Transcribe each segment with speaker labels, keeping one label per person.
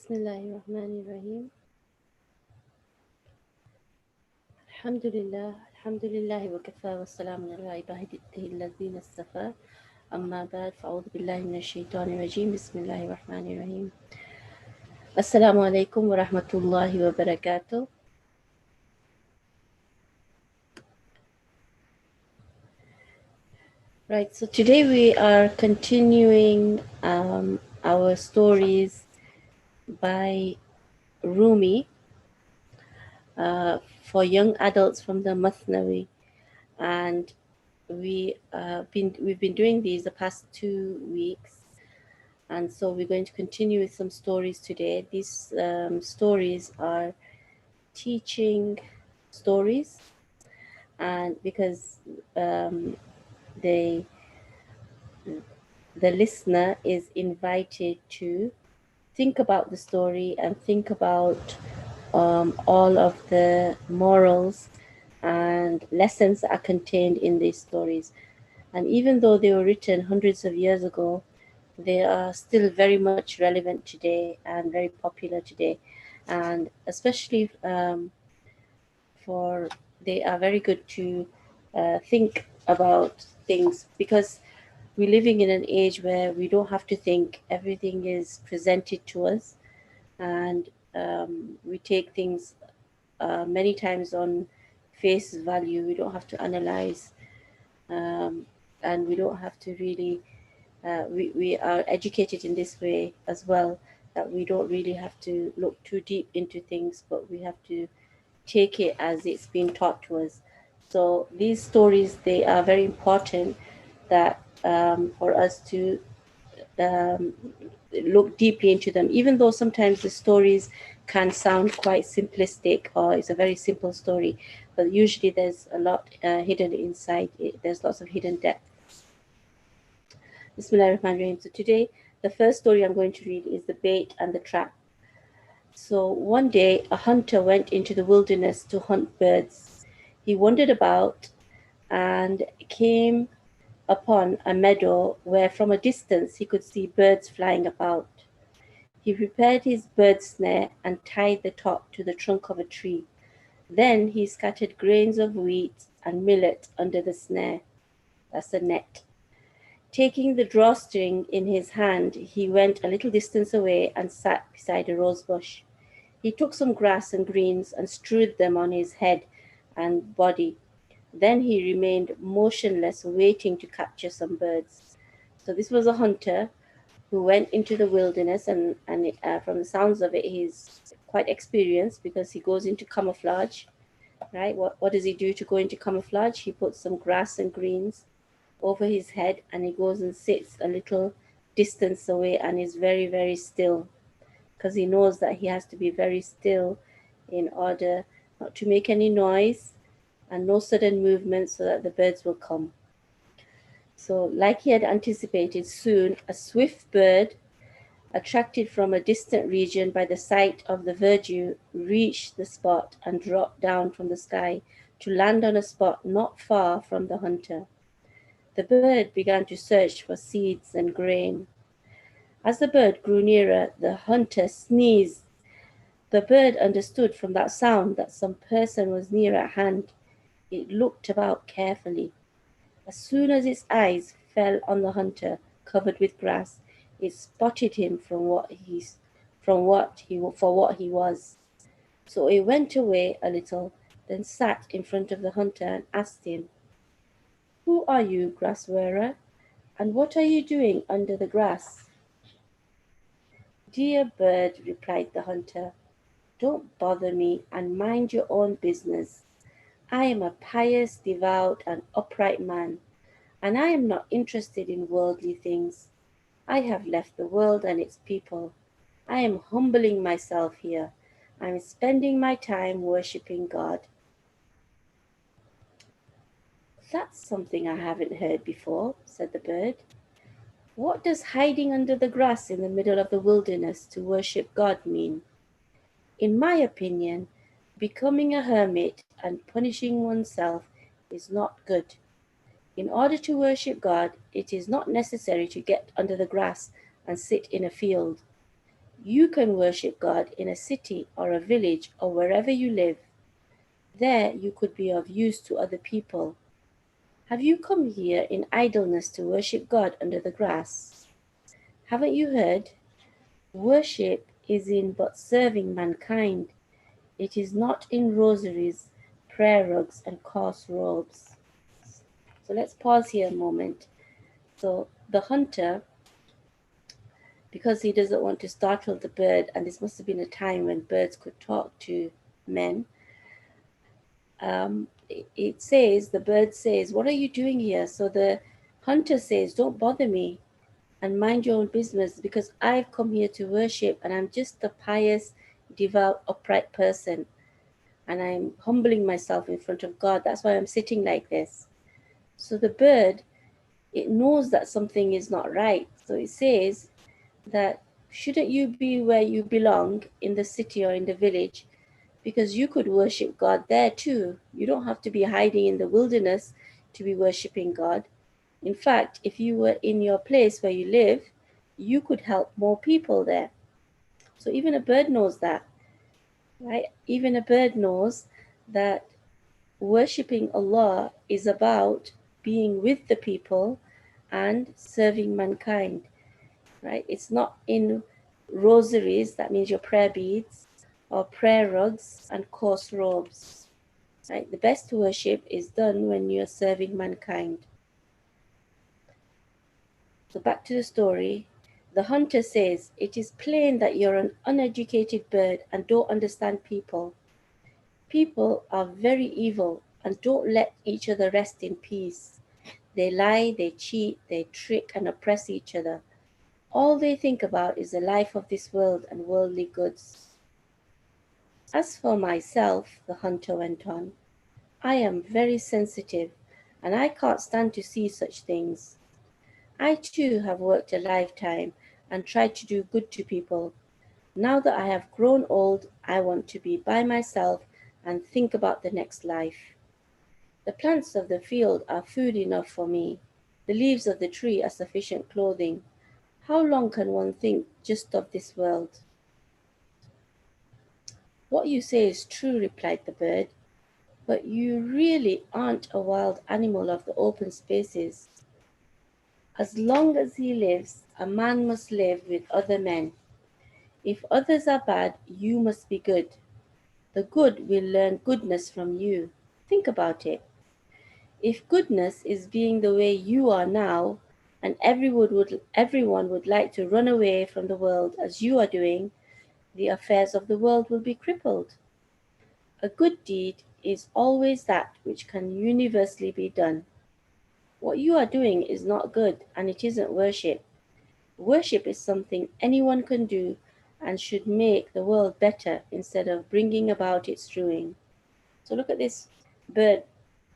Speaker 1: Bismillahirrahmanirrahim. Alhamdulillah, alhamdulillahi wa kafa wa salamun ala ibadihi alladhina istafa. Amma ba'd, fa'udhu billahi minash shaitanir rajim. Bismillahirrahmanirrahim. Assalamu alaikum wa rahmatullahi wa barakatuh. Right, so today we are continuing our stories by Rumi for young adults from the Mathnawi, and we've been doing these the past 2 weeks, and so we're going to continue with some stories today. These stories are teaching stories, and because they the listener is invited to think about the story and think about all of the morals and lessons that are contained in these stories. And even though they were written hundreds of years ago, they are still very much relevant today and very popular today. And especially for they are very good to think about things, because we're living in an age where we don't have to think, everything is presented to us, and we take things many times on face value. We don't have to analyze, um, and we don't have to really we are educated in this way as well, that we don't really have to look too deep into things, but we have to take it as it's being taught to us. So these stories, they are very important, that for us to um, look deeply into them, even though sometimes the stories can sound quite simplistic, or it's a very simple story, but usually there's a lot hidden inside it. There's lots of hidden depth. Bismillahirrahmanirrahim. So today, the first story I'm going to read is The Bait and the Trap. So one day, a hunter went into the wilderness to hunt birds. He wandered about and came upon a meadow where from a distance he could see birds flying about. He prepared his bird snare and tied the top to the trunk of a tree. Then he scattered grains of wheat and millet under the snare. That's a net. Taking the drawstring in his hand, he went a little distance away and sat beside a rose bush. He took some grass and greens and strewed them on his head and body. Then he remained motionless, waiting to capture some birds. So this was a hunter who went into the wilderness, and from the sounds of it, he's quite experienced, because he goes into camouflage. Right? What does he do to go into camouflage? He puts some grass and greens over his head, and he goes and sits a little distance away and is very, very still, because he knows that he has to be very still in order not to make any noise and no sudden movement, so that the birds will come. So, like he had anticipated, soon a swift bird, attracted from a distant region by the sight of the verdure, reached the spot and dropped down from the sky to land on a spot not far from the hunter. The bird began to search for seeds and grain. As the bird grew nearer, the hunter sneezed. The bird understood from that sound that some person was near at hand. It looked about carefully. As soon as its eyes fell on the hunter, covered with grass, it spotted him for what he was. So it went away a little, then sat in front of the hunter and asked him, "Who are you, grass wearer? And what are you doing under the grass?" "Dear bird," replied the hunter, "don't bother me, and mind your own business. I am a pious, devout, and upright man, and I am not interested in worldly things. I have left the world and its people. I am humbling myself here. I am spending my time worshipping God." "That's something I haven't heard before," said the bird. "What does hiding under the grass in the middle of the wilderness to worship God mean? In my opinion, becoming a hermit and punishing oneself is not good. In order to worship God, it is not necessary to get under the grass and sit in a field. You can worship God in a city or a village or wherever you live. There you could be of use to other people. Have you come here in idleness to worship God under the grass? Haven't you heard? Worship is in but serving mankind. It is not in rosaries, prayer rugs, and coarse robes. So let's pause here a moment. So the hunter, because he doesn't want to startle the bird, and this must have been a time when birds could talk to men, it says, the bird says, "What are you doing here?" So the hunter says, "Don't bother me and mind your own business, because I've come here to worship and I'm just a pious, devout, upright person. And I'm humbling myself in front of God. That's why I'm sitting like this." So the bird, it knows that something is not right. So it says that, "Shouldn't you be where you belong in the city or in the village? Because you could worship God there too. You don't have to be hiding in the wilderness to be worshiping God. In fact, if you were in your place where you live, you could help more people there." So even a bird knows that, right? Even a bird knows that worshipping Allah is about being with the people and serving mankind, right? It's not in rosaries, that means your prayer beads, or prayer rugs and coarse robes, right? The best worship is done when you're serving mankind. So back to the story. The hunter says, "It is plain that you're an uneducated bird and don't understand people. People are very evil and don't let each other rest in peace. They lie, they cheat, they trick and oppress each other. All they think about is the life of this world and worldly goods. As for myself," the hunter went on, "I am very sensitive and I can't stand to see such things. I too have worked a lifetime and tried to do good to people. Now that I have grown old, I want to be by myself and think about the next life. The plants of the field are food enough for me. The leaves of the tree are sufficient clothing. How long can one think just of this world?" "What you say is true," replied the bird, "but you really aren't a wild animal of the open spaces. As long as he lives, a man must live with other men. If others are bad, you must be good. The good will learn goodness from you. Think about it. If goodness is being the way you are now, and everyone would like to run away from the world as you are doing, the affairs of the world will be crippled. A good deed is always that which can universally be done. What you are doing is not good, and it isn't worship. Worship is something anyone can do and should make the world better instead of bringing about its ruin." So look at this bird,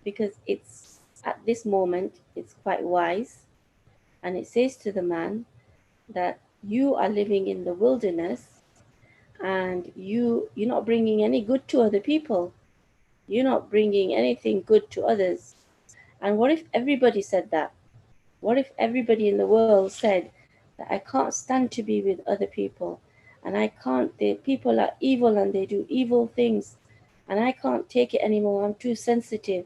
Speaker 1: because it's at this moment it's quite wise, and it says to the man that you are living in the wilderness and you're not bringing any good to other people. You're not bringing anything good to others. And what if everybody said that? What if everybody in the world said that I can't stand to be with other people, and I can't, the people are evil and they do evil things, and I can't take it anymore, I'm too sensitive,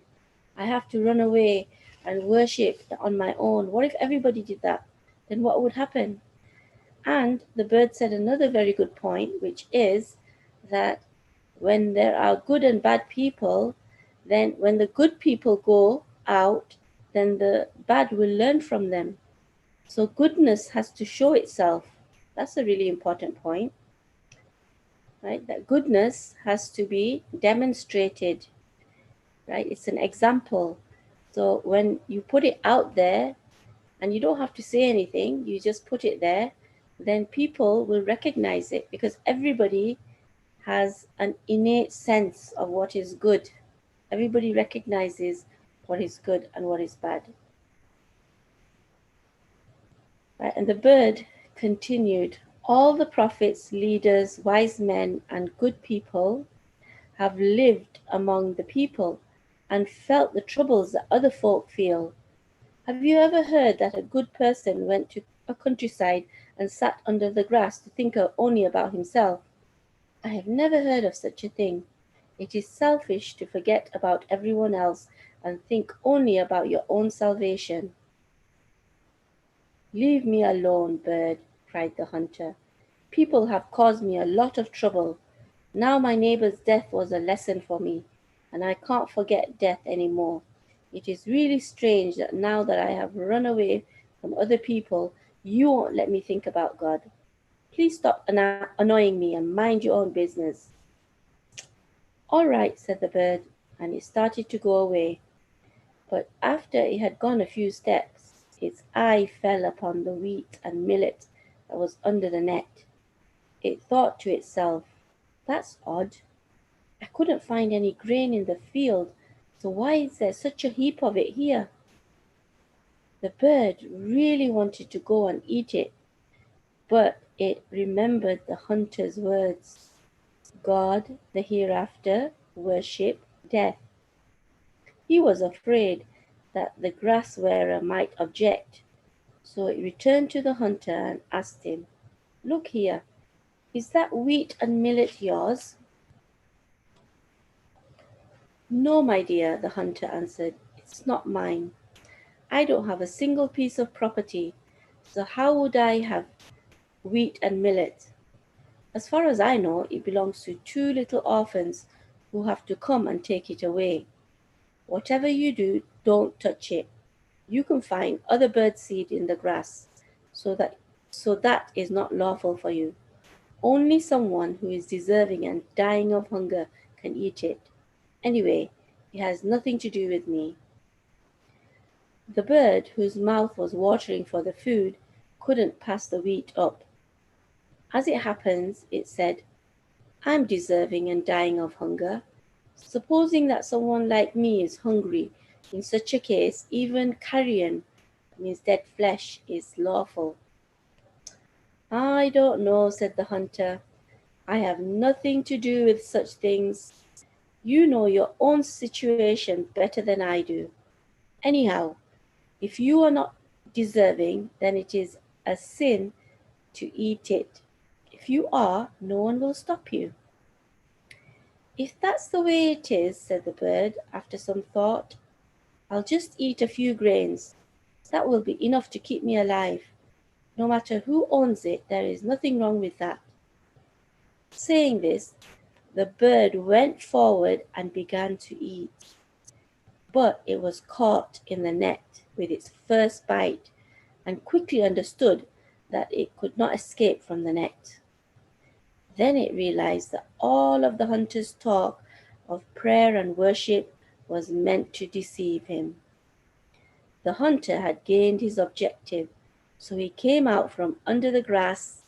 Speaker 1: I have to run away and worship on my own. What if everybody did that? Then what would happen? And the bird said another very good point, which is that when there are good and bad people, then when the good people go out, then the bad will learn from them. So goodness has to show itself. That's a really important point, right? That goodness has to be demonstrated, right? It's an example. So when you put it out there and you don't have to say anything, you just put it there, then people will recognize it, because everybody has an innate sense of what is good. Everybody recognizes what is good and what is bad. Right? And the bird continued, "All the prophets, leaders, wise men, and good people have lived among the people and felt the troubles that other folk feel. Have you ever heard that a good person went to a countryside and sat under the grass to think only about himself. I have never heard of such a thing. It is selfish to forget about everyone else and think only about your own salvation. Leave me alone, bird, cried the hunter. People have caused me a lot of trouble. Now my neighbor's death was a lesson for me, and I can't forget death any more. It is really strange that now that I have run away from other people, you won't let me think about God. Please stop annoying me and mind your own business. All right, said the bird, and it started to go away. But after it had gone a few steps, its eye fell upon the wheat and millet that was under the net. It thought to itself, that's odd. I couldn't find any grain in the field, so why is there such a heap of it here? The bird really wanted to go and eat it, but it remembered the hunter's words: God, the hereafter, worship, death. He was afraid that the grass wearer might object, so it returned to the hunter and asked him, look here, is that wheat and millet yours? No, my dear, the hunter answered, it's not mine. I don't have a single piece of property, so how would I have wheat and millet? As far as I know, it belongs to two little orphans who have to come and take it away. Whatever you do, don't touch it. You can find other bird seed in the grass, so that so that is not lawful for you. Only someone who is deserving and dying of hunger can eat it. Anyway, it has nothing to do with me. The bird, whose mouth was watering for the food, couldn't pass the wheat up. As it happens, it said, I'm deserving and dying of hunger. Supposing that someone like me is hungry, in such a case, even carrion, means dead flesh, is lawful. I don't know, said the hunter. I have nothing to do with such things. You know your own situation better than I do. Anyhow, if you are not deserving, then it is a sin to eat it. If you are, no one will stop you. If that's the way it is, said the bird, after some thought, I'll just eat a few grains. That will be enough to keep me alive. No matter who owns it, there is nothing wrong with that. Saying this, the bird went forward and began to eat. But it was caught in the net with its first bite and quickly understood that it could not escape from the net. Then it realized that all of the hunter's talk of prayer and worship was meant to deceive him. The hunter had gained his objective, so he came out from under the grass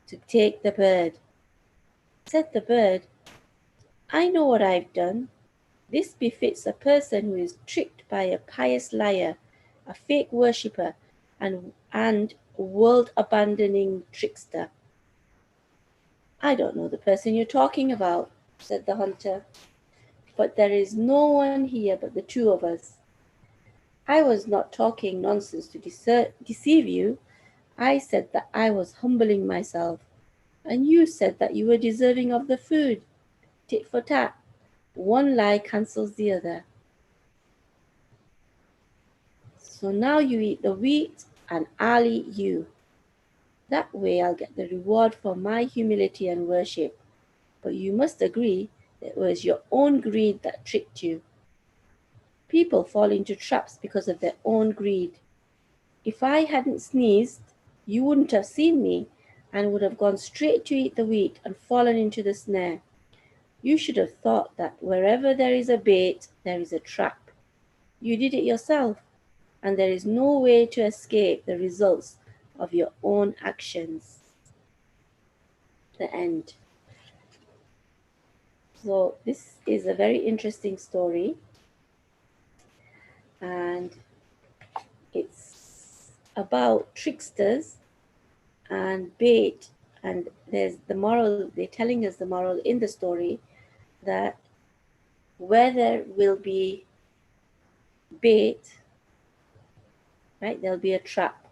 Speaker 1: to take the bird. Said the bird, I know what I've done. This befits a person who is tricked by a pious liar, a fake worshipper, and world-abandoning trickster. I don't know the person you're talking about, said the hunter, but there is no one here but the two of us. I was not talking nonsense to deceive you. I said that I was humbling myself, and you said that you were deserving of the food. Tit for tat. One lie cancels the other. So now you eat the wheat, and I'll eat you. That way I'll get the reward for my humility and worship. But you must agree that it was your own greed that tricked you. People fall into traps because of their own greed. If I hadn't sneezed, you wouldn't have seen me and would have gone straight to eat the wheat and fallen into the snare. You should have thought that wherever there is a bait, there is a trap. You did it yourself, and there is no way to escape the results of your own actions. The end. So, this is a very interesting story, and it's about tricksters and bait. And there's the moral, they're telling us the moral in the story that where there will be bait, right, there'll be a trap.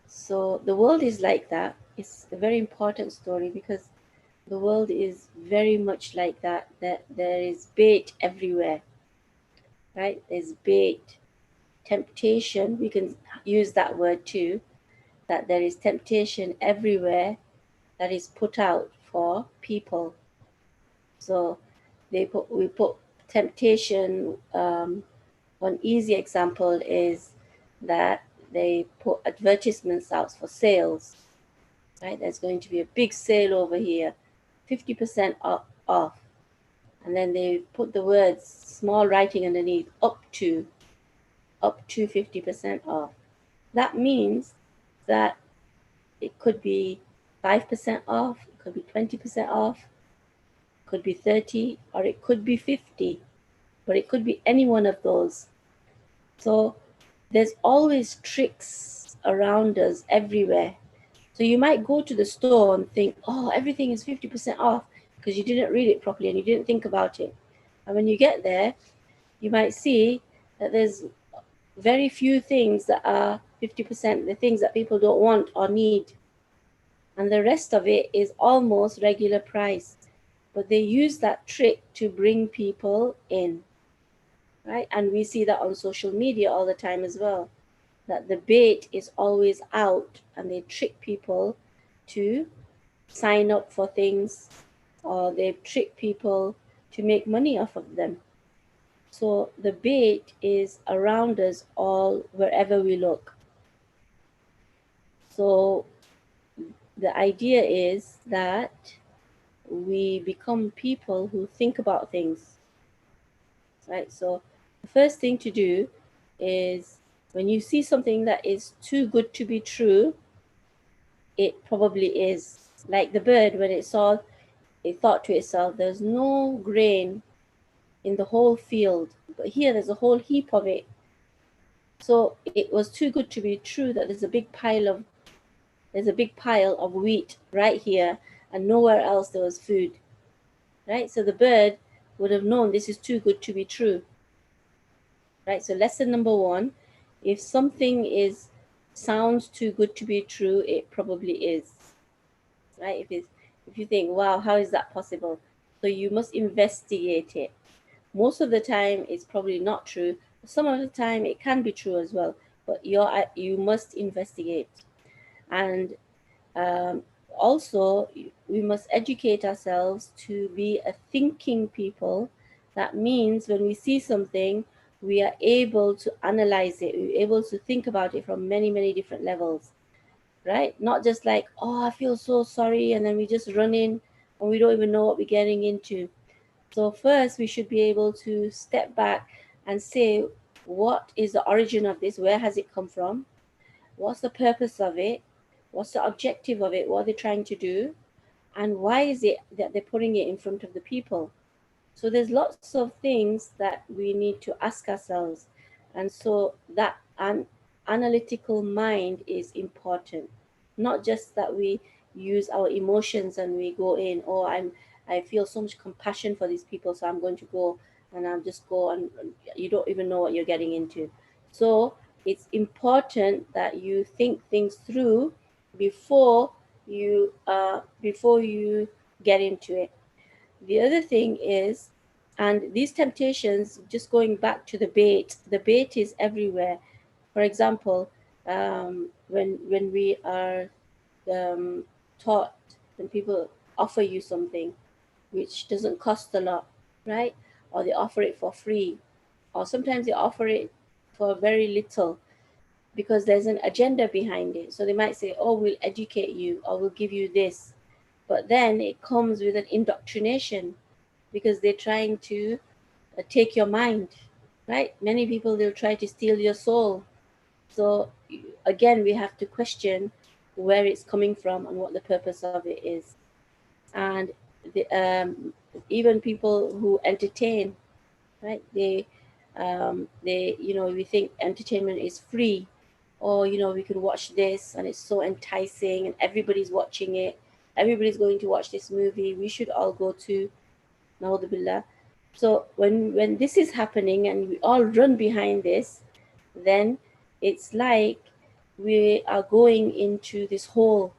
Speaker 1: So the world is like that. It's a very important story because the world is very much like that. That there is bait everywhere, right? There's bait, temptation. We can use that word too. That there is temptation everywhere that is put out for people. So we put temptation. One easy example is that they put advertisements out for sales, right? There's going to be a big sale over here, 50% off. And then they put the words, small writing underneath, up to 50% off. That means that it could be 5% off, it could be 20% off, it could be 30, or it could be 50, but it could be any one of those. So there's always tricks around us everywhere. So you might go to the store and think, oh, everything is 50% off because you didn't read it properly and you didn't think about it. And when you get there, you might see that there's very few things that are 50%, the things that people don't want or need. And the rest of it is almost regular price. But they use that trick to bring people in, right? And we see that on social media all the time as well, that the bait is always out and they trick people to sign up for things, or they trick people to make money off of them. So the bait is around us all wherever we look. So the idea is that we become people who think about things, right? So the first thing to do is, when you see something that is too good to be true, it probably is. Like the bird, when it saw, it thought to itself, there's no grain in the whole field, but here there's a whole heap of it. So it was too good to be true that there's a big pile of wheat right here, and nowhere else there was food, right? So the bird would have known this is too good to be true, right? So lesson number one: if something is sounds too good to be true, it probably is, right? If you think, wow, how is that possible? So you must investigate it. Most of the time it's probably not true. Some of the time it can be true as well, but you must investigate. And um, also, we must educate ourselves to be a thinking people. That means when we see something, we are able to analyze it, we're able to think about it from many, many different levels, right? Not just like, oh, I feel so sorry, and then we just run in and we don't even know what we're getting into. So, first, we should be able to step back and say, what is the origin of this? Where has it come from? What's the purpose of it? What's the objective of it? What are they trying to do? And why is it that they're putting it in front of the people? So there's lots of things that we need to ask ourselves. And so that an analytical mind is important. Not just that we use our emotions and we go in, oh, I feel so much compassion for these people, so I'm going to go and I'll just go, and you don't even know what you're getting into. So it's important that you think things through before you get into it. The other thing is, and these temptations, just going back to the bait is everywhere. For example, when we are um, taught, when people offer you something which doesn't cost a lot, right? Or they offer it for free, or sometimes they offer it for very little because there's an agenda behind it. So they might say, oh, we'll educate you, or we'll give you this. But then it comes with an indoctrination because they're trying to take your mind, right? Many people, they'll try to steal your soul. So again, we have to question where it's coming from and what the purpose of it is. And the, even people who entertain, right? We think entertainment is free, or we can watch this and it's so enticing and everybody's watching it. Everybody's going to watch this movie. We should all go to Naudzubillah. So when this is happening and we all run behind this, then it's like we are going into this hole.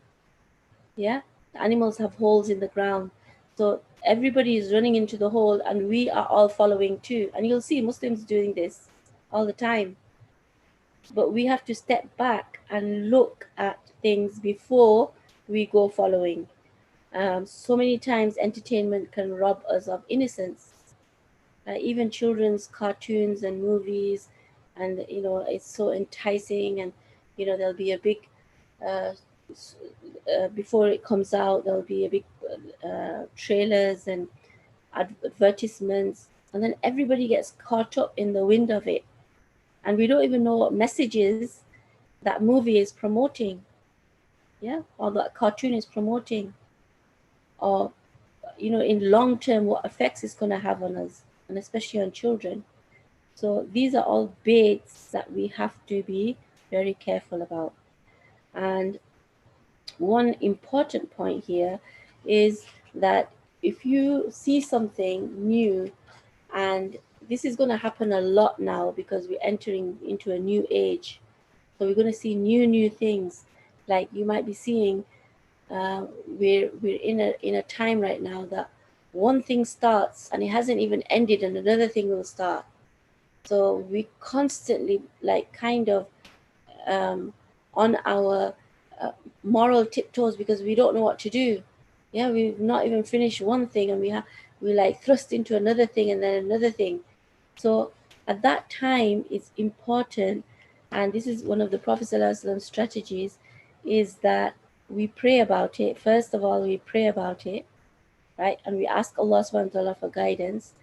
Speaker 1: Yeah, the animals have holes in the ground, so everybody is running into the hole, and we are all following too. And you'll see Muslims doing this all the time. But we have to step back and look at things before we go following. So many times entertainment can rob us of innocence. Even children's cartoons and movies, and it's so enticing. And there'll be a big uh, before it comes out, there'll be a big trailers and advertisements, and then everybody gets caught up in the wind of it, and we don't even know what messages that movie is promoting, yeah, or that cartoon is promoting, or in long term what effects it's going to have on us, and especially on children. So these are all baits that we have to be very careful about. And one important point here is that if you see something new, and this is going to happen a lot now because we're entering into a new age, so we're going to see new things. Like you might be seeing, we're in a time right now that one thing starts and it hasn't even ended, and another thing will start. So we constantly, like, kind of um, on our uh, moral tiptoes because we don't know what to do. Yeah, we've not even finished one thing, and we like thrust into another thing and then another thing. So at that time, it's important, and this is one of the Prophet ﷺ strategies, is that we pray about it. First of all, we pray about it, right? And we ask Allah subhanahu wa ta'ala for guidance.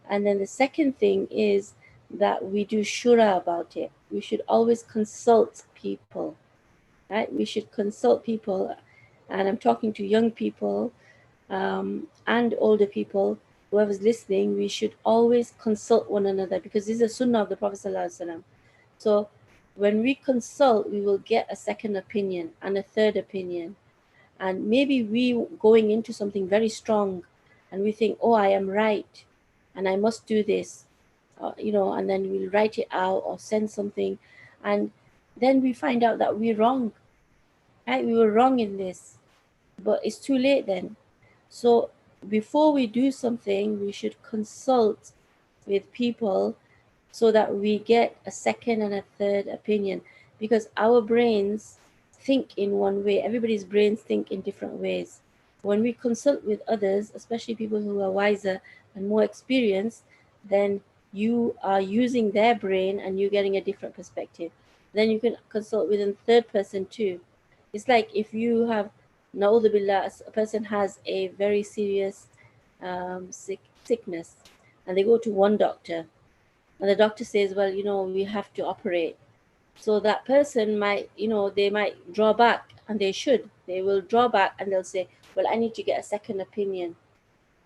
Speaker 1: And then the second thing is that we do shura about it. We should always consult people, right? We should consult people. And I'm talking to young people and older people, whoever's listening, we should always consult one another, because this is a sunnah of the Prophet ﷺ. So when we consult, we will get a second opinion and a third opinion. And maybe we going into something very strong, and we think, oh, I am right and I must do this, and then we'll write it out or send something, and then we find out that we're wrong, right? We were wrong in this, but it's too late then. So before we do something, we should consult with people so that we get a second and a third opinion, because our brains think in one way. Everybody's brains think in different ways. When we consult with others, especially people who are wiser and more experienced, then you are using their brain and you're getting a different perspective. Then you can consult with a third person too. It's like if you have, na'udhu billah, a person has a very serious sickness, and they go to one doctor, and the doctor says, well, we have to operate. So that person might, they might draw back, and they will draw back, and they'll say, well, I need to get a second opinion,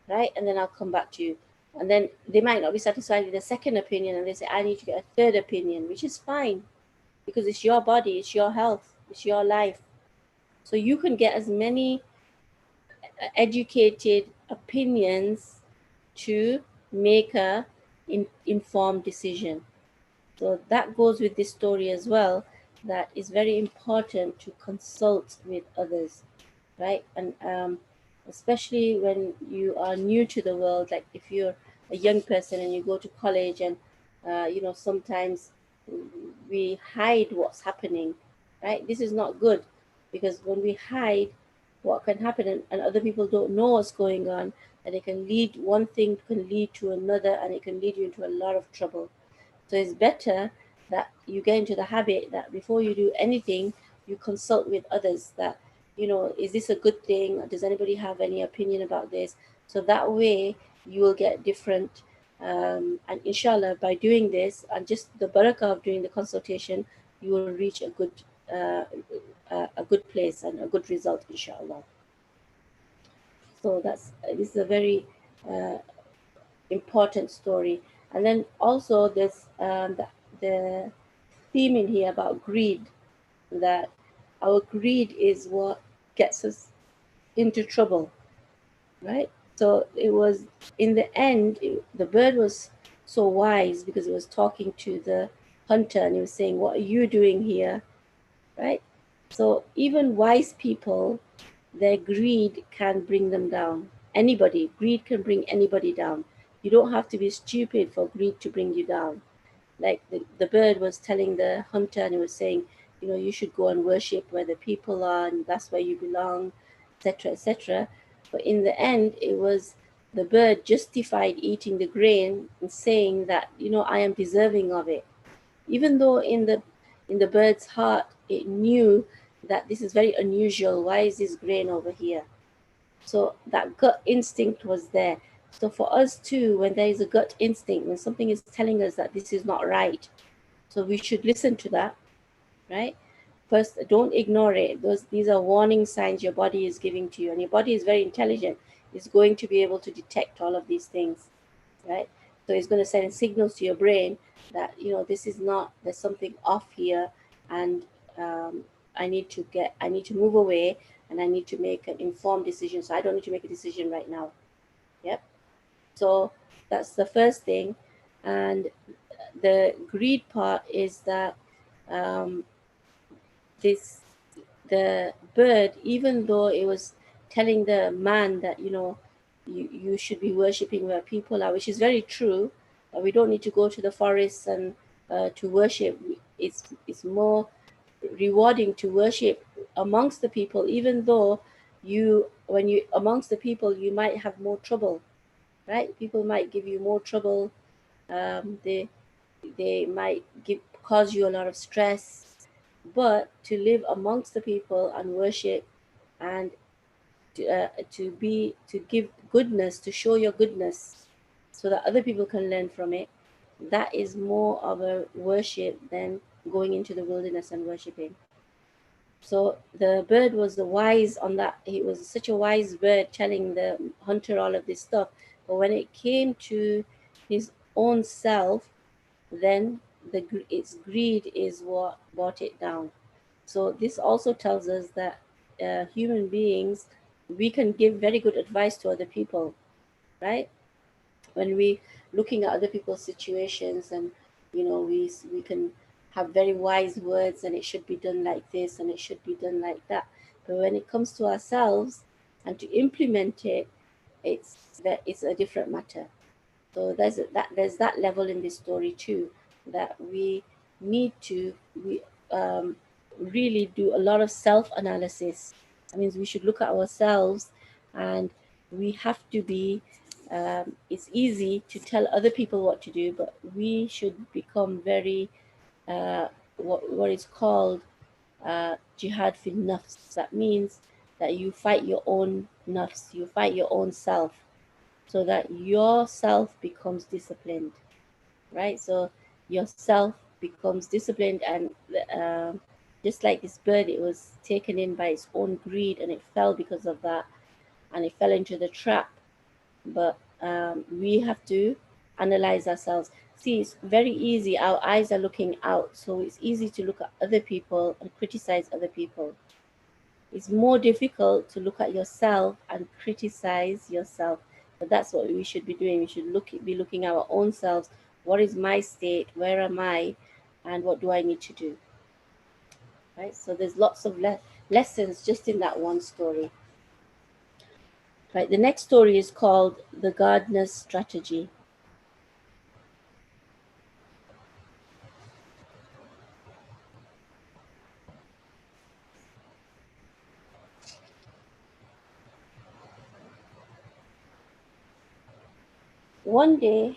Speaker 1: right? And then I'll come back to you. And then they might not be satisfied with the second opinion, and they say, I need to get a third opinion, which is fine, because it's your body, it's your health, it's your life. So you can get as many educated opinions to make a informed decision. So that goes with this story as well, that is very important to consult with others, right? And especially when you are new to the world, like if you're a young person and you go to college, and sometimes we hide what's happening, right? This is not good, because when we hide, what can happen, and other people don't know what's going on, and it can lead, one thing can lead to another, and it can lead you into a lot of trouble. So it's better that you get into the habit that before you do anything, you consult with others, that, is this a good thing? Does anybody have any opinion about this? So that way you will get different, and inshallah, by doing this and just the barakah of doing the consultation, you will reach uh, a good place and a good result, inshallah. So this is a very uh, important story. And then also there's the theme in here about greed, that our greed is what gets us into trouble, right? So it was, in the end, the bird was so wise, because it was talking to the hunter, and he was saying, what are you doing here, right? So even wise people, their greed can bring them down. Anybody, greed can bring anybody down. You don't have to be stupid for greed to bring you down. Like the bird was telling the hunter, and he was saying, you should go and worship where the people are, and that's where you belong, etc., etc. But in the end, it was the bird justified eating the grain and saying that, I am deserving of it, even though in the bird's heart it knew that this is very unusual. Why is this grain over here? So that gut instinct was there. So for us too, when there is a gut instinct, when something is telling us that this is not right, so we should listen to that, right? First, don't ignore it. These are warning signs your body is giving to you, and your body is very intelligent. It's going to be able to detect all of these things, right? So it's going to send signals to your brain that, this is not, there's something off here, and um, I need to move away, and I need to make an informed decision. So I don't need to make a decision right now. Yep. So that's the first thing. And the greed part is that, um, this the bird, even though it was telling the man that, you should be worshipping where people are, which is very true. We don't need to go to the forests and to worship. It's more rewarding to worship amongst the people, even though when you amongst the people, you might have more trouble, right? People might give you more trouble. They might cause you a lot of stress, but to live amongst the people and worship, and to give goodness, to show your goodness, so that other people can learn from it, that is more of a worship than going into the wilderness and worshiping. So the bird was the wise on that. He was such a wise bird telling the hunter all of this stuff. But when it came to his own self, then its greed is what brought it down. So this also tells us that human beings, we can give very good advice to other people, right? When we looking at other people's situations, and we can have very wise words, and it should be done like this, and it should be done like that. But when it comes to ourselves and to implement it, it's a different matter. So there's that level in this story too, that we need to we really do a lot of self-analysis. That means we should look at ourselves, and we have to be. It's easy to tell other people what to do, but we should become very what is called jihad fil nafs. That means that you fight your own nafs, you fight your own self, so that your self becomes disciplined, right? So your self becomes disciplined, and um, just like this bird, it was taken in by its own greed, and it fell because of that, and it fell into the trap. But we have to analyze ourselves. See, it's very easy. Our eyes are looking out, so it's easy to look at other people and criticize other people. It's more difficult to look at yourself and criticize yourself. But that's what we should be doing. We should be looking at our own selves. What is my state? Where am I? And what do I need to do? Right? So there's lots of lessons just in that one story. Right? The next story is called The Gardener's Strategy. One day,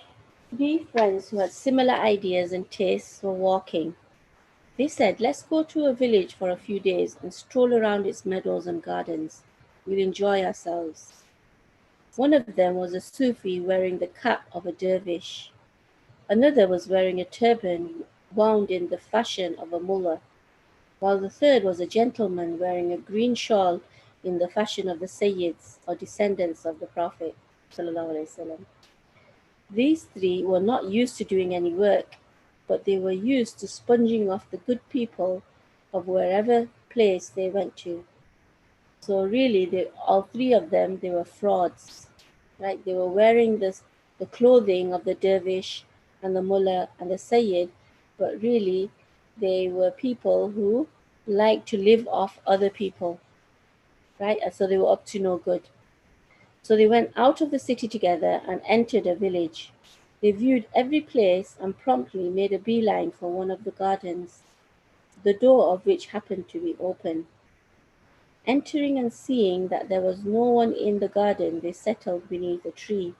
Speaker 1: three friends who had similar ideas and tastes were walking. They said, "Let's go to a village for a few days and stroll around its meadows and gardens. We'll enjoy ourselves." One of them was a Sufi wearing the cap of a dervish. Another was wearing a turban wound in the fashion of a mullah, while the third was a gentleman wearing a green shawl in the fashion of the Sayyids, or descendants of the Prophet. These three were not used to doing any work, but they were used to sponging off the good people of wherever place they went to. So really, all three of them, they were frauds, right? They were wearing the clothing of the dervish and the mullah and the sayyid, but really, they were people who like to live off other people, right? And so they were up to no good. So they went out of the city together and entered a village. They viewed every place and promptly made a beeline for one of the gardens, the door of which happened to be open. Entering and seeing that there was no one in the garden, they settled beneath a tree.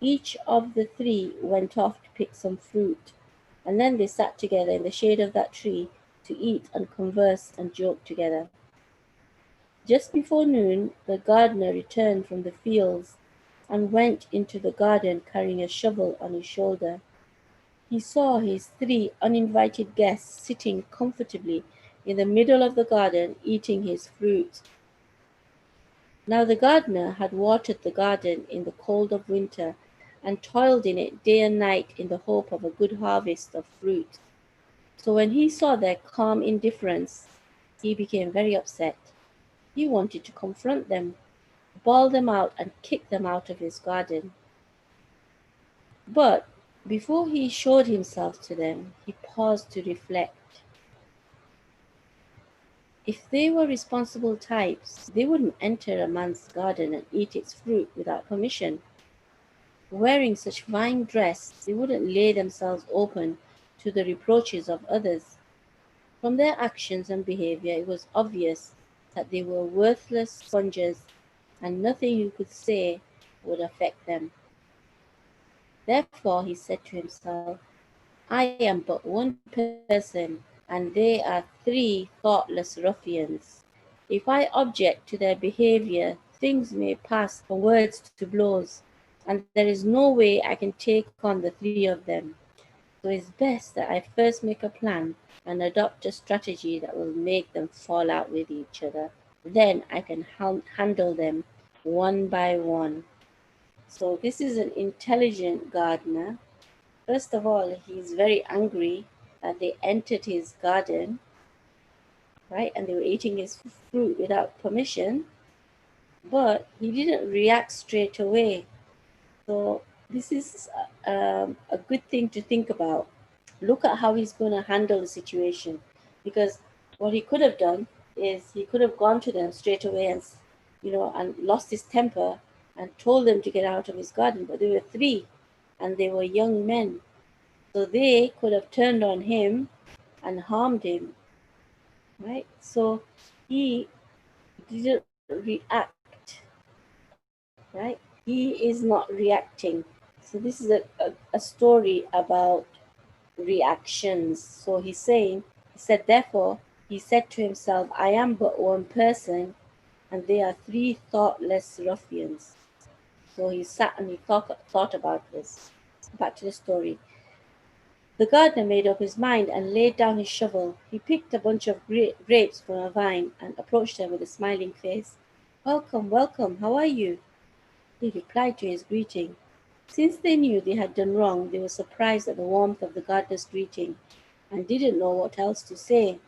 Speaker 1: Each of the three went off to pick some fruit, and then they sat together in the shade of that tree to eat and converse and joke together. Just before noon, the gardener returned from the fields and went into the garden carrying a shovel on his shoulder. He saw his three uninvited guests sitting comfortably in the middle of the garden eating his fruit. Now the gardener had watered the garden in the cold of winter and toiled in it day and night in the hope of a good harvest of fruit. So when he saw their calm indifference, he became very upset. He wanted to confront them, bawl them out, and kick them out of his garden. But before he showed himself to them, he paused to reflect. If they were responsible types, they wouldn't enter a man's garden and eat its fruit without permission. Wearing such fine dress, they wouldn't lay themselves open to the reproaches of others. From their actions and behavior, it was obvious that they were worthless sponges and nothing you could say would affect them. Therefore, he said to himself, I am but one person, and they are three thoughtless ruffians. If I object to their behavior, things may pass from words to blows, and there is no way I can take on the three of them. So it's best that I first make a plan and adopt a strategy that will make them fall out with each other. Then I can handle them one by one. So this is an intelligent gardener. First of all, he's very angry that they entered his garden, right? And they were eating his fruit without permission, but he didn't react straight away. So this is a good thing to think about. Look at how he's going to handle the situation, because what he could have done is he could have gone to them straight away and and lost his temper and told them to get out of his garden. But they were three, and they were young men, so they could have turned on him and harmed him, right? So he didn't react, right? He is not reacting. So this is a story about reactions. So he's saying, he said, therefore, he said to himself, I am but one person, and they are three thoughtless ruffians. So he sat and he thought about this. Back to the story. The gardener made up his mind and laid down his shovel. He picked a bunch of grapes from a vine and approached them with a smiling face. Welcome, welcome, how are you? They replied to his greeting. Since they knew they had done wrong, they were surprised at the warmth of the gardener's greeting and didn't know what else to say.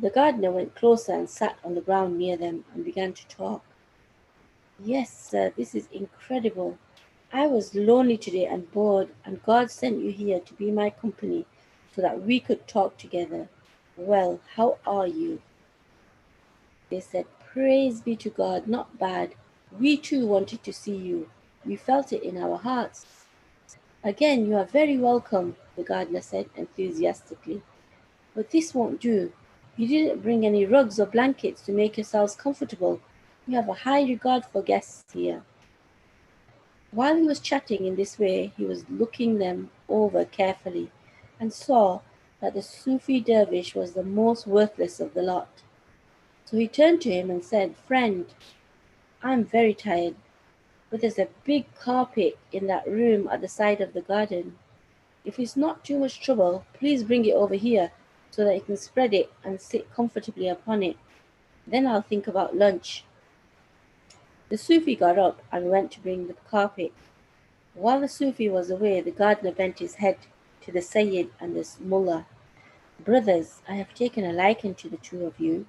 Speaker 1: The gardener went closer and sat on the ground near them and began to talk. Yes, sir, this is incredible. I was lonely today and bored, and God sent you here to be my company so that we could talk together. Well, how are you? They said, Praise be to God, not bad. We too wanted to see you. We felt it in our hearts. Again, you are very welcome, the gardener said enthusiastically. But this won't do. You didn't bring any rugs or blankets to make yourselves comfortable. You have a high regard for guests here. While he was chatting in this way, he was looking them over carefully and saw that the Sufi dervish was the most worthless of the lot. So he turned to him and said, Friend, I'm very tired, but there's a big carpet in that room at the side of the garden. If it's not too much trouble, please bring it over here so that you can spread it and sit comfortably upon it. Then I'll think about lunch. The Sufi got up and went to bring the carpet. While the Sufi was away, the gardener bent his head to the Sayyid and the Mullah. Brothers, I have taken a liking to the two of you,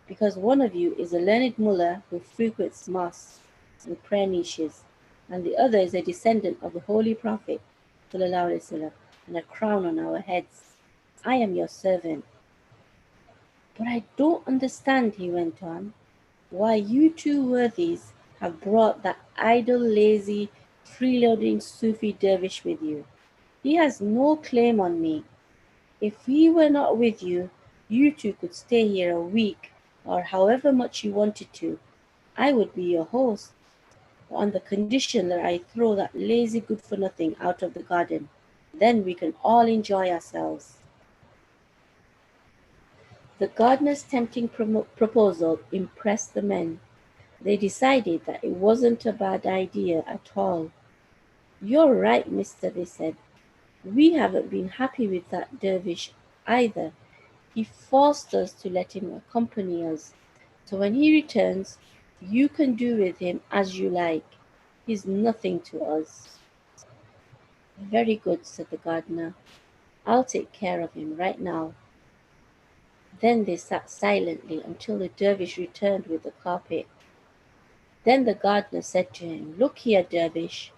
Speaker 1: because one of you is a learned mullah who frequents mosques and prayer niches, and the other is a descendant of the Holy Prophet ﷺ, and a crown on our heads. I am your servant. But I don't understand, he went on, why you two worthies have brought that idle, lazy, freeloading Sufi dervish with you. He has no claim on me. If he were not with you, you two could stay here a week or however much you wanted to. I would be your host, on the condition that I throw that lazy good for nothing out of the garden. Then we can all enjoy ourselves. The gardener's tempting proposal impressed the men. They decided that it wasn't a bad idea at all. You're right, mister, they said. We haven't been happy with that dervish either. He forced us to let him accompany us. So when he returns, you can do with him as you like. He's nothing to us. Very good, said the gardener. I'll take care of him right now. Then they sat silently until the dervish returned with the carpet. Then the gardener said to him, Look here, dervish.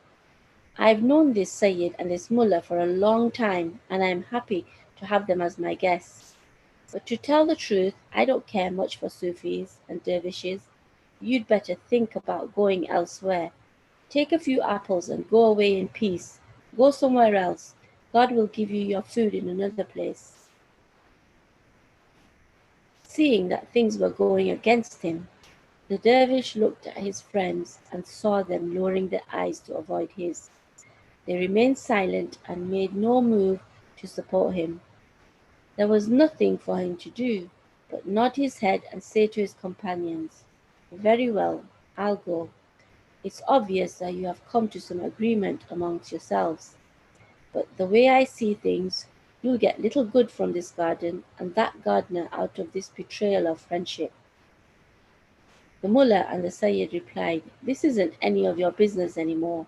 Speaker 1: I've known this Sayyid and this mullah for a long time, and I am happy to have them as my guests. But to tell the truth, I don't care much for Sufis and dervishes. You'd better think about going elsewhere. Take a few apples and go away in peace. Go somewhere else. God will give you your food in another place. Seeing that things were going against him, the dervish looked at his friends and saw them lowering their eyes to avoid his. They remained silent and made no move to support him. There was nothing for him to do but nod his head and say to his companions, Very well, I'll go. It's obvious that you have come to some agreement amongst yourselves. But the way I see things, you'll get little good from this garden and that gardener out of this betrayal of friendship. The mullah and the Sayyid replied, This isn't any of your business any more.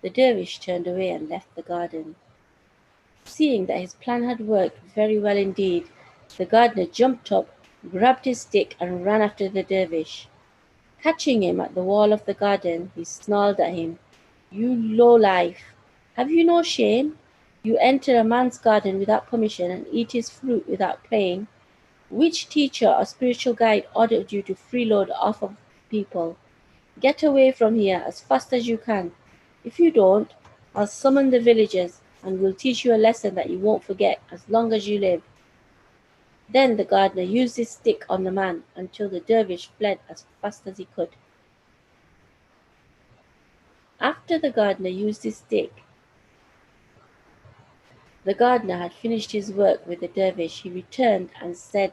Speaker 1: The dervish turned away and left the garden. Seeing that his plan had worked very well indeed, the gardener jumped up, grabbed his stick, and ran after the dervish. Catching him at the wall of the garden, he snarled at him, You low-life! Have you no shame? You enter a man's garden without permission and eat his fruit without paying. Which teacher or spiritual guide ordered you to freeload off of people? Get away from here as fast as you can. If you don't, I'll summon the villagers and will teach you a lesson that you won't forget as long as you live. Then the gardener used his stick on the man until the dervish fled as fast as he could. After the gardener used his stick, the gardener had finished his work with the dervish. He returned and said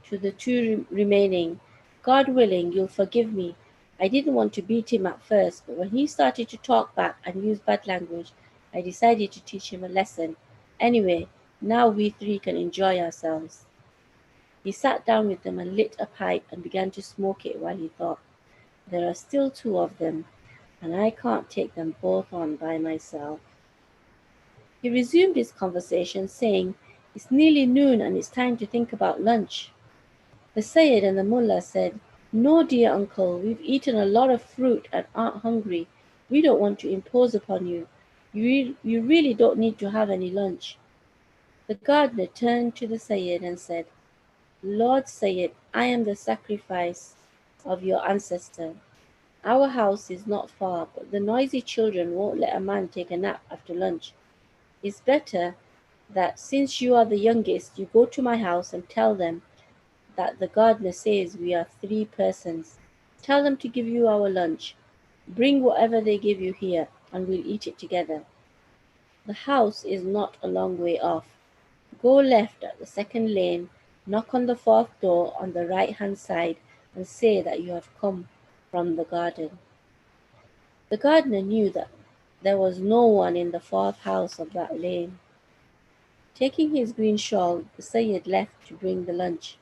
Speaker 1: to the two remaining, God willing, you'll forgive me. I didn't want to beat him at first, but when he started to talk back and use bad language, I decided to teach him a lesson. Anyway, now we three can enjoy ourselves. He sat down with them and lit a pipe and began to smoke it while he thought, There are still two of them, and I can't take them both on by myself. He resumed his conversation, saying, It's nearly noon and it's time to think about lunch. The Sayyid and the Mullah said, No, dear uncle, we've eaten a lot of fruit and aren't hungry. We don't want to impose upon you. You really don't need to have any lunch. The gardener turned to the Sayyid and said, Lord Sayyid, I am the sacrifice of your ancestor. Our house is not far, but the noisy children won't let a man take a nap after lunch. It's better that since you are the youngest, you go to my house and tell them that the gardener says we are three persons. Tell them to give you our lunch. Bring whatever they give you here, and we'll eat it together. The house is not a long way off. Go left at the second lane, knock on the fourth door on the right-hand side, and say that you have come from the garden. The gardener knew that there was no one in the fourth house of that lane. Taking his green shawl, the Sayyid left to bring the lunch.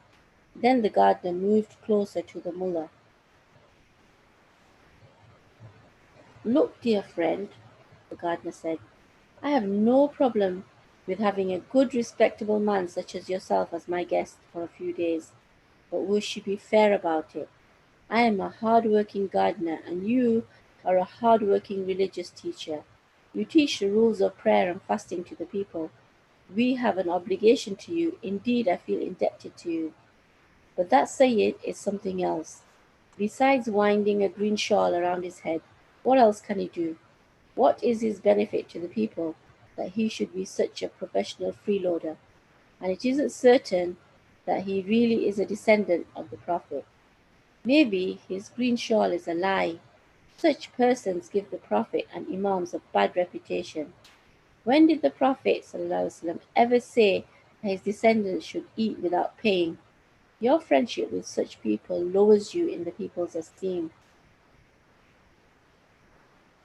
Speaker 1: Then the gardener moved closer to the mullah. Look, dear friend, the gardener said, I have no problem with having a good, respectable man such as yourself as my guest for a few days, but we should be fair about it. I am a hard-working gardener, and you are a hard-working religious teacher. You teach the rules of prayer and fasting to the people. We have an obligation to you. Indeed, I feel indebted to you. But that Sayyid is something else. Besides winding a green shawl around his head, what else can he do? What is his benefit to the people that he should be such a professional freeloader? And it isn't certain that he really is a descendant of the Prophet. Maybe his green shawl is a lie. Such persons give the Prophet and Imams a bad reputation. When did the Prophet ﷺ ever say that his descendants should eat without paying? Your friendship with such people lowers you in the people's esteem.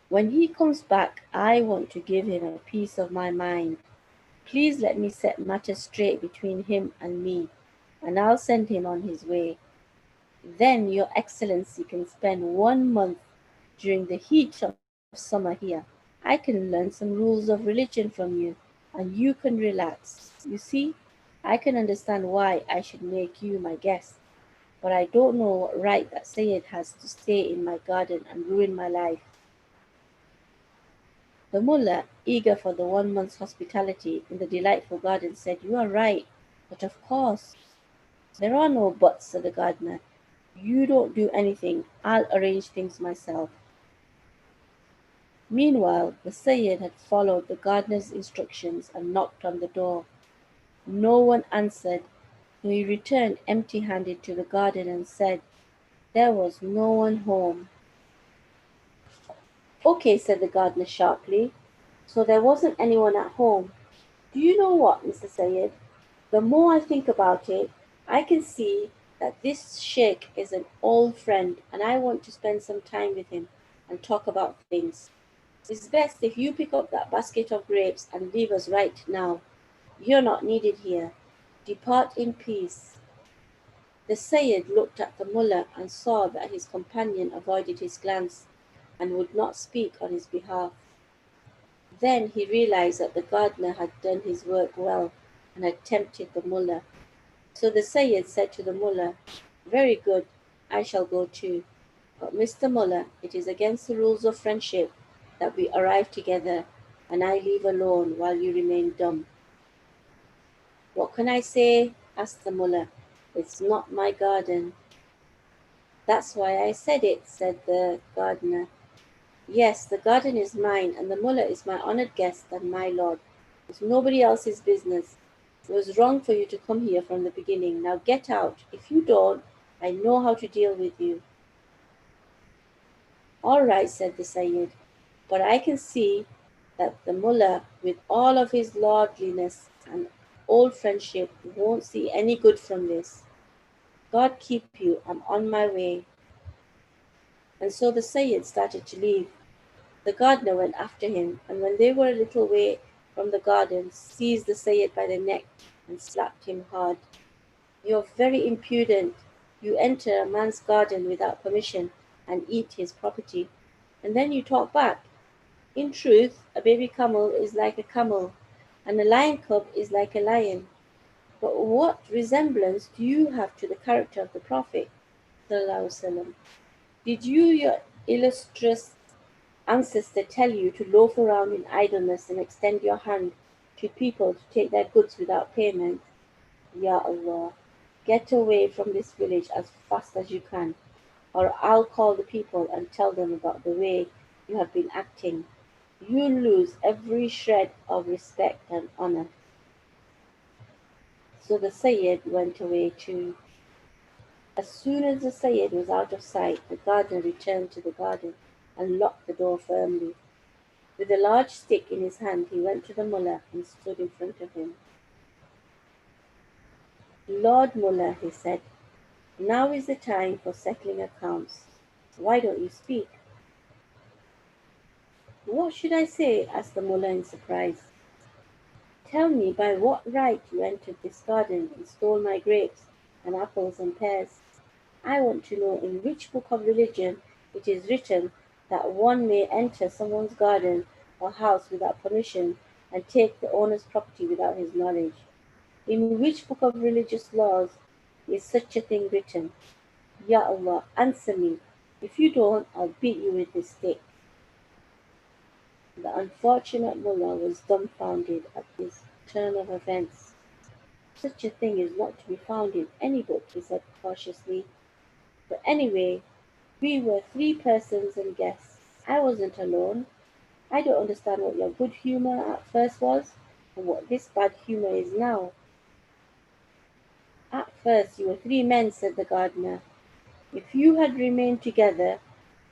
Speaker 1: When he comes back, I want to give him a piece of my mind. Please let me set matters straight between him and me, and I'll send him on his way. Then your Excellency can spend 1 month during the heat of summer here. I can learn some rules of religion from you, and you can relax. You see, I can understand why I should make you my guest, but I don't know what right that Sayyid has to stay in my garden and ruin my life. The mullah, eager for the 1 month's hospitality in the delightful garden, said, "You are right, but of course." "There are no buts," said the gardener. "You don't do anything. I'll arrange things myself." Meanwhile, the Sayyid had followed the gardener's instructions and knocked on the door. No one answered, so he returned empty handed to the garden and said, "There was no one home." "Okay," said the gardener sharply. "So there wasn't anyone at home. Do you know what, Mr. Sayyid? The more I think about it, I can see that this sheikh is an old friend and I want to spend some time with him and talk about things. It's best if you pick up that basket of grapes and leave us right now. You're not needed here. Depart in peace." The Sayyid looked at the mullah and saw that his companion avoided his glance and would not speak on his behalf. Then he realized that the gardener had done his work well and had tempted the mullah. So the Sayyid said to the mullah, "Very good, I shall go too. But Mr. Mullah, it is against the rules of friendship that we arrive together and I leave alone while you remain dumb." "What can I say?" asked the mullah. "It's not my garden." "That's why I said it," said the gardener. "Yes, the garden is mine, and the mullah is my honored guest and my lord. It's nobody else's business. It was wrong for you to come here from the beginning. Now get out. If you don't, I know how to deal with you." "All right," said the Sayyid, "but I can see that the mullah, with all of his lordliness and old friendship, won't see any good from this. God keep you. I'm on my way." And so the Sayyid started to leave. The gardener went after him, and when they were a little way from the garden, seized the Sayyid by the neck and slapped him hard. "You're very impudent. You enter a man's garden without permission and eat his property, and then you talk back. In truth, a baby camel is like a camel, and a lion cub is like a lion. But what resemblance do you have to the character of the Prophet? ﷺ? Did your illustrious ancestor tell you to loaf around in idleness and extend your hand to people to take their goods without payment? Ya Allah, get away from this village as fast as you can, or I'll call the people and tell them about the way you have been acting. You'll lose every shred of respect and honor." So the Sayyid went away too. As soon as the Sayyid was out of sight, the gardener returned to the garden and locked the door firmly. With a large stick in his hand, he went to the mullah and stood in front of him. "Lord Mullah," he said, "now is the time for settling accounts. Why don't you speak?" "What should I say?" asked the mullah in surprise. "Tell me by what right you entered this garden and stole my grapes and apples and pears. I want to know in which book of religion it is written that one may enter someone's garden or house without permission and take the owner's property without his knowledge. In which book of religious laws is such a thing written? Ya Allah, answer me. If you don't, I'll beat you with this stick." The unfortunate mullah was dumbfounded at this turn of events. Such a thing is not to be found in any book, he said cautiously. But anyway, we were three persons and guests. I wasn't alone. I don't understand what your good humour at first was, and what this bad humour is now. At first you were three men, said the gardener. If you had remained together,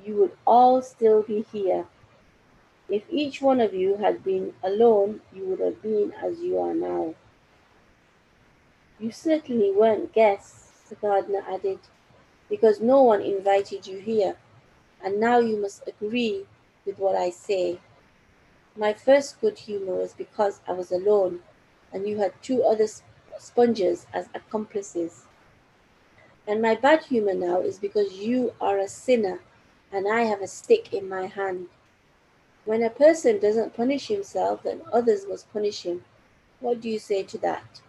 Speaker 1: you would all still be here. If each one of you had been alone, you would have been as you are now. You certainly weren't guests, the gardener added, because no one invited you here, and now you must agree with what I say. My first good humour was because I was alone, and you had two other sponges as accomplices. And my bad humour now is because you are a sinner, and I have a stick in my hand. When a person doesn't punish himself, then others must punish him. What do you say to that?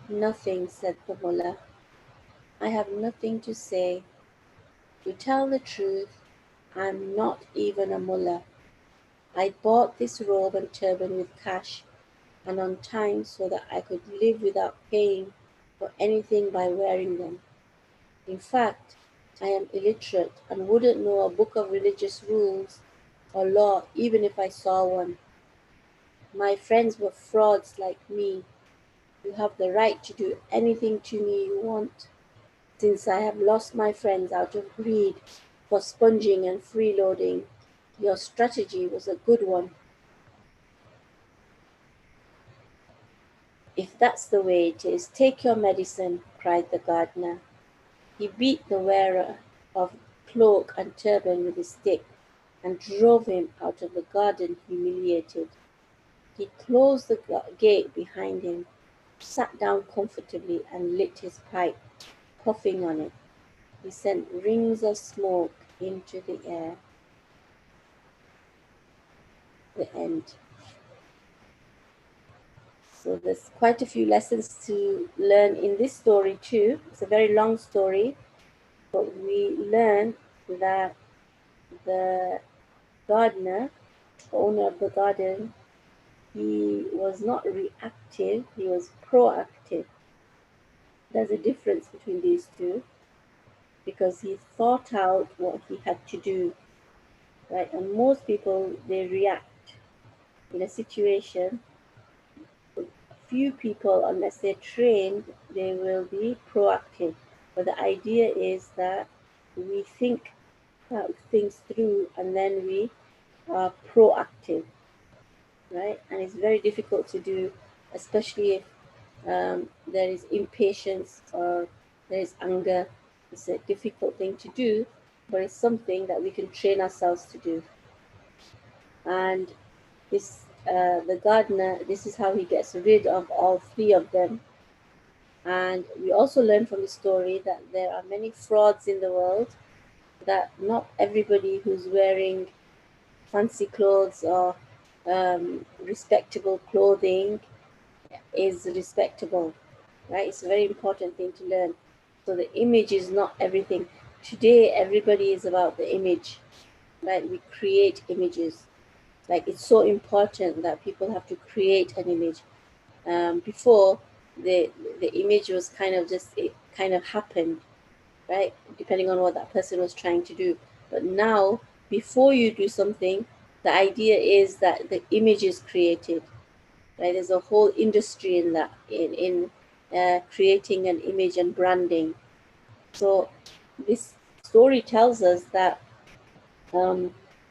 Speaker 1: Nothing, said the mullah. I have nothing to say. To tell the truth, I'm not even a mullah. I bought this robe and turban with cash and on time so that I could live without paying for anything by wearing them. In fact, I am illiterate and wouldn't know a book of religious rules or law even if I saw one. My friends were frauds like me. You have the right to do anything to me you want. Since I have lost my friends out of greed for sponging and freeloading, your strategy was a good one. If that's the way it is, take your medicine, cried the gardener. He beat the wearer of cloak and turban with his stick and drove him out of the garden humiliated. He closed the gate behind him, sat down comfortably and lit his pipe, puffing on it. He sent rings of smoke into the air. The end. So there's quite a few lessons to learn in this story too. It's a very long story, but we learn that the gardener, the owner of the garden, he was not reactive, he was proactive. There's a difference between these two because he thought out what he had to do, right? And most people, they react in a situation. Few people, unless they're trained, they will be proactive. But the idea is that we think things through and then we are proactive, right? And it's very difficult to do, especially if there is impatience or there is anger. It's a difficult thing to do, but it's something that we can train ourselves to do. And the gardener, this is how he gets rid of all three of them. And we also learn from the story that there are many frauds in the world, that not everybody who's wearing fancy clothes or respectable clothing is respectable, right? It's a very important thing to learn. So the image is not everything. Today, everybody is about the image, right? We create images. Like it's so important that people have to create an image. Before, the image was kind of just, it kind of happened, right? Depending on what that person was trying to do. But now, before you do something, the idea is that the image is created, right? There's a whole industry in that, in creating an image and branding. So this story tells us that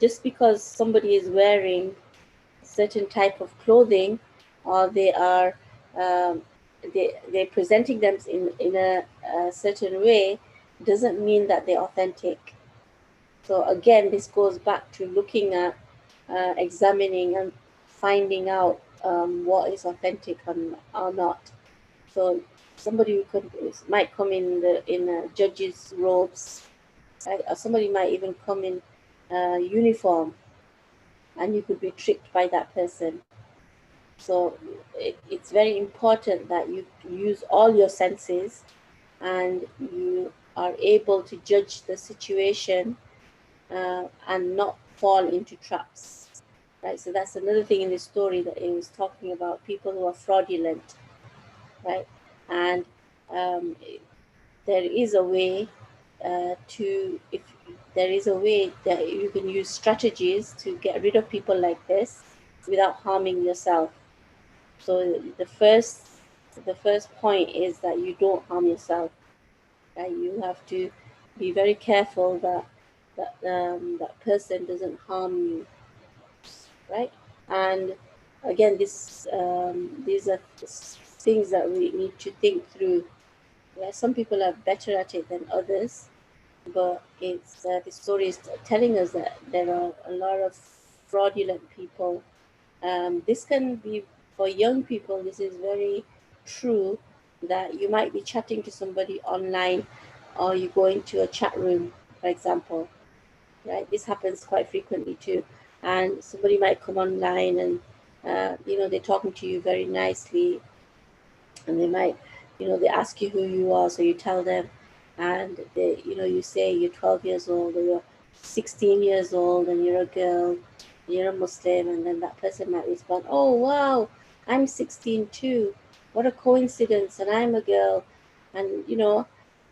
Speaker 1: just because somebody is wearing a certain type of clothing, or they are they're presenting them in a certain way, doesn't mean that they're authentic. So again, this goes back to looking at, examining and finding out what is authentic and or not. So somebody who might come in the judge's robes, right? Or somebody might even come in uniform, and you could be tricked by that person. So it's very important that you use all your senses and you are able to judge the situation and not fall into traps. right? So that's another thing in this story, that it was talking about people who are fraudulent, right? And um, there is a way if there is a way that you can use strategies to get rid of people like this without harming yourself. So the first point is that you don't harm yourself. Right? You have to be very careful that that person doesn't harm you, right? And again, these are things that we need to think through. Yeah, some people are better at it than others, but it's the story is telling us that there are a lot of fraudulent people. This can be for young people. This is very true, that you might be chatting to somebody online, or you go into a chat room, for example. Right, this happens quite frequently too, and somebody might come online and they're talking to you very nicely, and they might, they ask you who you are, so you tell them, and you say you're 12 years old, or you're 16 years old, and you're a girl, you're a Muslim, and then that person might respond, oh wow, I'm 16 too, what a coincidence, and I'm a girl, and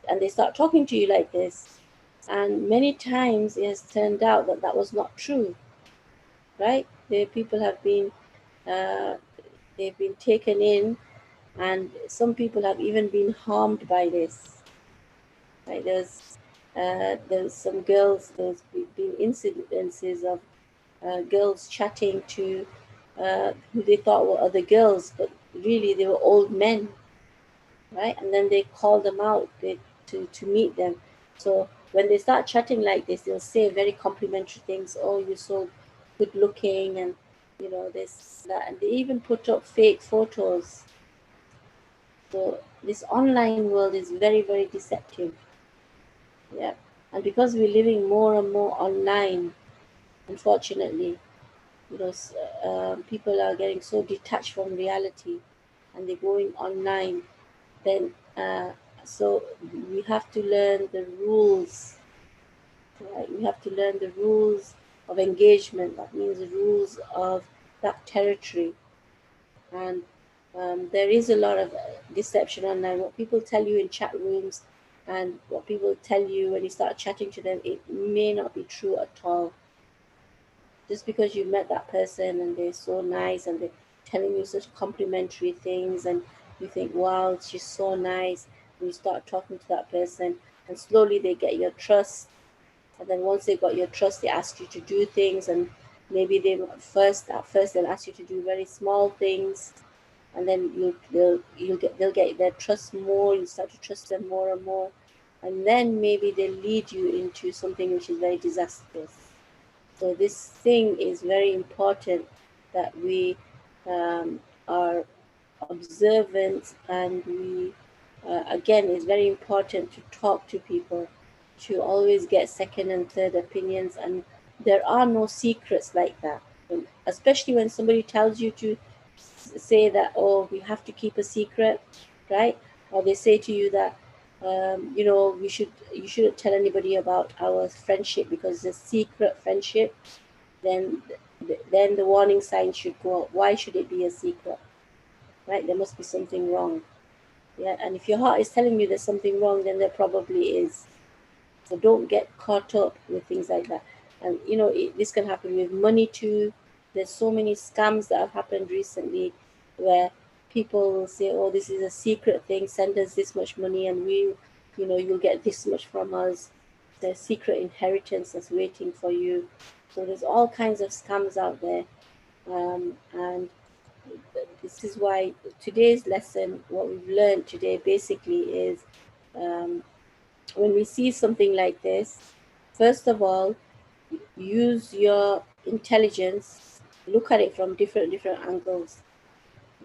Speaker 1: and they start talking to you like this, and many times it has turned out that that was not true, right? The people have been uh, they've been taken in, and some people have even been harmed by this. Right? There's some girls. Been incidences of girls chatting to who they thought were other girls, but really they were old men, right? And then they call them out to meet them. So when they start chatting like this, they'll say very complimentary things. Oh, you're so good looking, and this that, and they even put up fake photos. So this online world is very, very deceptive. Yeah. And because we're living more and more online, unfortunately, people are getting so detached from reality, and they're going online. Then, so we have to learn the rules, right? We have to learn the rules of engagement. That means the rules of that territory. And there is a lot of deception online. What people tell you in chat rooms, and what people tell you when you start chatting to them, it may not be true at all. Just because you met that person and they're so nice, and they're telling you such complimentary things, and you think, wow, she's so nice, and you start talking to that person, and slowly they get your trust. And then once they got your trust, they ask you to do things, and maybe at first they'll ask you to do very small things, and then they'll get their trust more. You start to trust them more and more, and then maybe they lead you into something which is very disastrous. So this thing is very important, that we are observant, and we again, it's very important to talk to people, to always get second and third opinions, and there are no secrets like that. Especially when somebody tells you to say that, oh, we have to keep a secret, right? Or they say to you that you shouldn't tell anybody about our friendship because it's a secret friendship. Then then the warning sign should go out. Why should it be a secret? Right? There must be something wrong. Yeah, and if your heart is telling you there's something wrong, then there probably is. So don't get caught up with things like that. And this can happen with money too. There's so many scams that have happened recently, where people will say, oh, this is a secret thing, send us this much money, and you'll get this much from us. There's secret inheritance that's waiting for you. So there's all kinds of scams out there. And this is why today's lesson, what we've learned today basically is, um, when we see something like this, first of all, use your intelligence, look at it from different angles.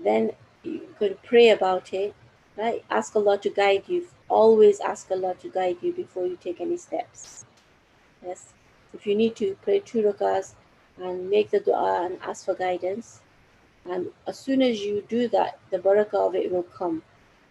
Speaker 1: Then you can pray about it, right? Ask Allah to guide you. Always ask Allah to guide you before you take any steps. Yes. If you need to, pray 2 rakahs and make the dua and ask for guidance. And as soon as you do that, the barakah of it will come.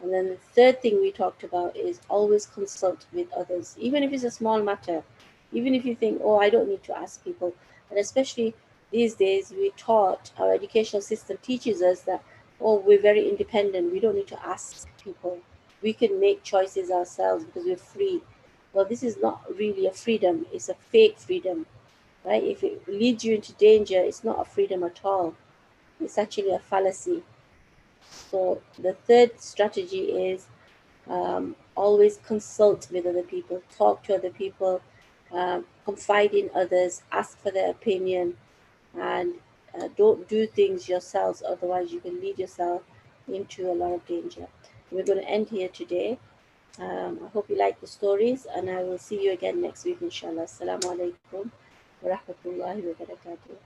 Speaker 1: And then the third thing we talked about is always consult with others, even if it's a small matter. Even if you think, oh, I don't need to ask people. And especially These days, we taught, our educational system teaches us that, oh, we're very independent. We don't need to ask people. We can make choices ourselves because we're free. Well, this is not really a freedom. It's a fake freedom, right? If it leads you into danger, it's not a freedom at all. It's actually a fallacy. So the third strategy is always consult with other people, talk to other people, confide in others, ask for their opinion, and don't do things yourselves, otherwise, you can lead yourself into a lot of danger. We're going to end here today. I hope you like the stories, and I will see you again next week, inshallah. Assalamu alaikum wa rahmatullahi wa barakatuh.